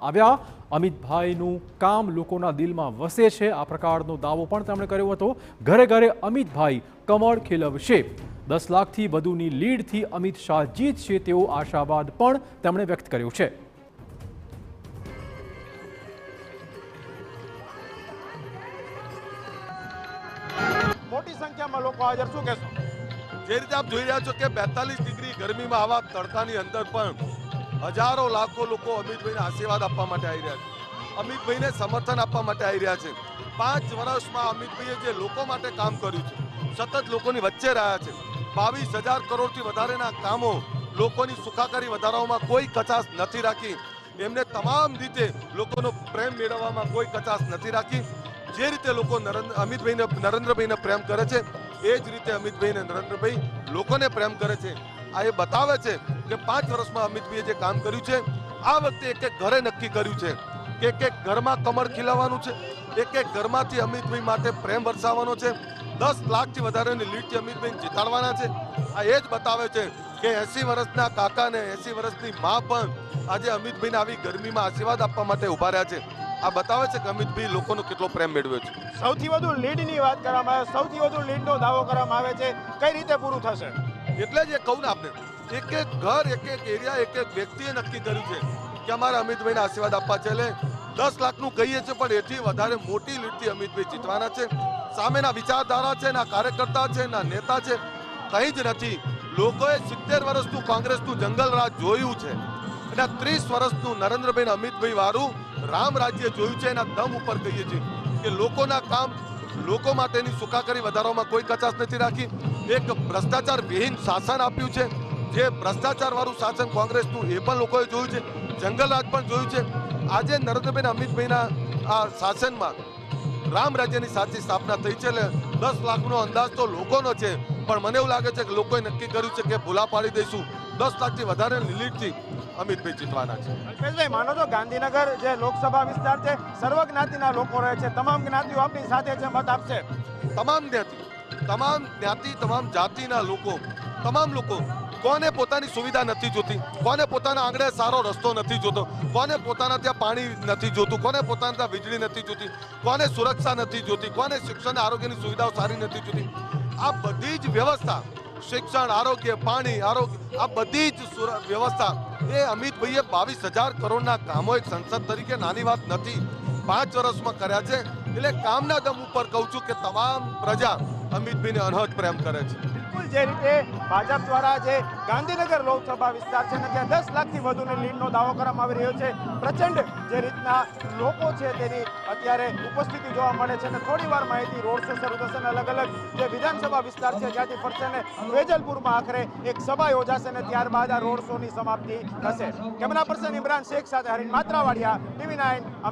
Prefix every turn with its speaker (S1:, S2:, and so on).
S1: કરવામાં આવ્યા। અમિતભાઈનું કામ લોકોના દિલમાં વસે છે, આ પ્રકારનો દાવો પણ તેમણે કર્યો હતો। ઘરે ઘરે અમિતભાઈ કમળ ખીલવશે, 10 લાખથી વધુની લીડથી અમિત શાહ જીતશે તેવો આશાવાદ પણ તેમણે વ્યક્ત કર્યો છે।
S2: મોટી સંખ્યામાં લોકો હાજર, શું કહેશો?
S3: જે રીતે આપ જોઈ રહ્યા છો કે 42 ડિગ્રી ગરમીમાં આવા તડકાની અંદર પણ હજારો લાખો લોકો અમિતભાઈને આશીર્વાદ આપવા માટે આવી રહ્યા છે, અમિતભાઈને સમર્થન આપવા માટે આવી રહ્યા છે। 5 વર્ષમાં અમિતભાઈએ જે લોકો માટે કામ કર્યું છે, સતત લોકોની વચ્ચે રહ્યા છે, 22,000 કરોડથી વધારેના કામો, લોકોની સુખાકારી વધારવામાં કોઈ કચાશ નથી રાખી, એમને તમામ રીતે લોકોનો પ્રેમ મેળવવામાં કોઈ કચાશ નથી રાખી। જે રીતે લોકો અમિતભાઈને નરેન્દ્રભાઈને પ્રેમ કરે છે, એ જ રીતે અમિતભાઈને નરેન્દ્રભાઈ લોકોને પ્રેમ કરે છે। આ એ બતાવે છે કે 5 વર્ષમાં અમિતભાઈએ જે કામ કર્યું છે, આ વખતે એક એક ઘરે નક્કી કર્યું છે કે એક એક ઘરમાં કમળ ખીલવવાનું છે, એક એક ઘરમાંથી અમિતભાઈ માટે પ્રેમ વરસાવવાનો છે, 10 લાખથી વધારેની લીડથી અમિતભાઈને જીતાડવાના છે। આ એ જ બતાવે છે કે 80 વર્ષના કાકાને 80 વર્ષની મા પણ આજે અમિતભાઈને આવી ગરમીમાં આશીર્વાદ આપવા માટે ઉભા રહ્યા છે। આ બતાવે છે કે અમિતભાઈ લોકોનો કેટલો પ્રેમ મેળવ્યો છે।
S2: સૌથી વધુ લીડની વાત કરવામાં આવે, સૌથી વધુ લીડનો દાવો કરવામાં આવે છે, કઈ રીતે પૂરું થશે?
S3: એટલે જ એ કહું ને આપને, એક એક ઘર, એક એક એરિયા, એક એક વ્યક્તિએ નક્કી કર્યું છે કે અમારે અમિતભાઈને આશીર્વાદ આપવા છે। એટલે 10 લાખનું કહીએ છીએ, પણ એથી વધારે મોટી લીડથી અમિતભાઈ જીતવાના છે। સામેના વિચારધારા છે, ના કાર્યકર્તા છે, ના નેતા છે, કંઈ જ નથી। લોકોએ 70 વર્ષનું કોંગ્રેસનું જંગલ રાજ જોયું છે અને 30 વર્ષનું નરેન્દ્રભાઈ અમિતભાઈ વાળું રામ રાજ્ય જોયું છે। એના દમ ઉપર કહીએ છીએ કે લોકોના કામ, લોકો માટેની સુખાકારી વધારવામાં કોઈ કચાશ નથી રાખી। એક ભ્રષ્ટાચાર વિહીન શાસન આપ્યું છે, જે ભ્રષ્ટાચાર વાળું શાસન કોંગ્રેસનું એ પણ લોકોએ જોયું છે, જંગલ રાજ પણ જોયું છે। આજે નરેન્દ્રભાઈ અમિતભાઈના આ શાસનમાં રામ રાજ્યની સાચી સ્થાપના થઈ છે। એટલે 10 લાખનો અંદાજ તો લોકોનો છે, પણ મને એવું લાગે છે કે લોકોએ નક્કી કર્યું છે કે ભૂલા પાડી દઈશું, 10 લાખથી વધારે લીડથી અમિતભાઈ જીતવાના છે।
S2: અલ્પેશભાઈ, માનો છો ગાંધીનગર જે લોકસભા વિસ્તાર છે, સર્વ જ્ઞાતિના લોકો રહે છે, તમામ જ્ઞાતિઓ આપણી સાથે છે, મત આપશે?
S3: તમામ જ્ઞાતિ, તમામ જાતિના લોકો, તમામ લોકો, કોને પોતાની સુવિધા નથી જોતી, કોને પોતાના આંગણે સારો રસ્તો નથી જોતો, કોને પોતાના ત્યાં પાણી નથી જોતું, કોને પોતાના ત્યાં વીજળી નથી જોતી, કોને સુરક્ષા નથી જોતી, કોને શિક્ષણ આરોગ્યની સુવિધાઓ સારી નથી જોતી। આ બધી જ વ્યવસ્થા, શિક્ષણ, આરોગ્ય, પાણી, આ બધી જ વ્યવસ્થા એ અમિતભાઈએ 22,000 કરોડના કામો એક સંસદ તરીકે નાની વાત નથી, 5 વર્ષમાં કર્યા છે। એટલે કામના દમ ઉપર કહું છું કે તમામ પ્રજા અમિતભાઈને અનહદ પ્રેમ કરે છે।
S2: બિલકુલ, જે રીતે ભાજપ દ્વારા જે ગાંધીનગર લોકસભા વિસ્તાર છે ને ત્યાં 10 લાખથી વધુની લીડનો દાવો કરવામાં આવી રહ્યો છે, પ્રચંડ જે રીતના લોકો છે તેની અત્યારે ઉપસ્થિતિ જોવા મળે છે અને થોડી વાર માહિતી રોડ શો શરૂ થશે અને અલગ અલગ જે વિધાનસભા વિસ્તાર છે જ્યાંથી ફરશે ને વેજલપુરમાં આખરે એક સભા યોજાશે અને ત્યારબાદ આ રોડ શોની સમાપ્તિ થશે। કેમેરા પર્સન ઇમરાન શેખ સાથે હરીન માત્રાવાડિયા, TV9।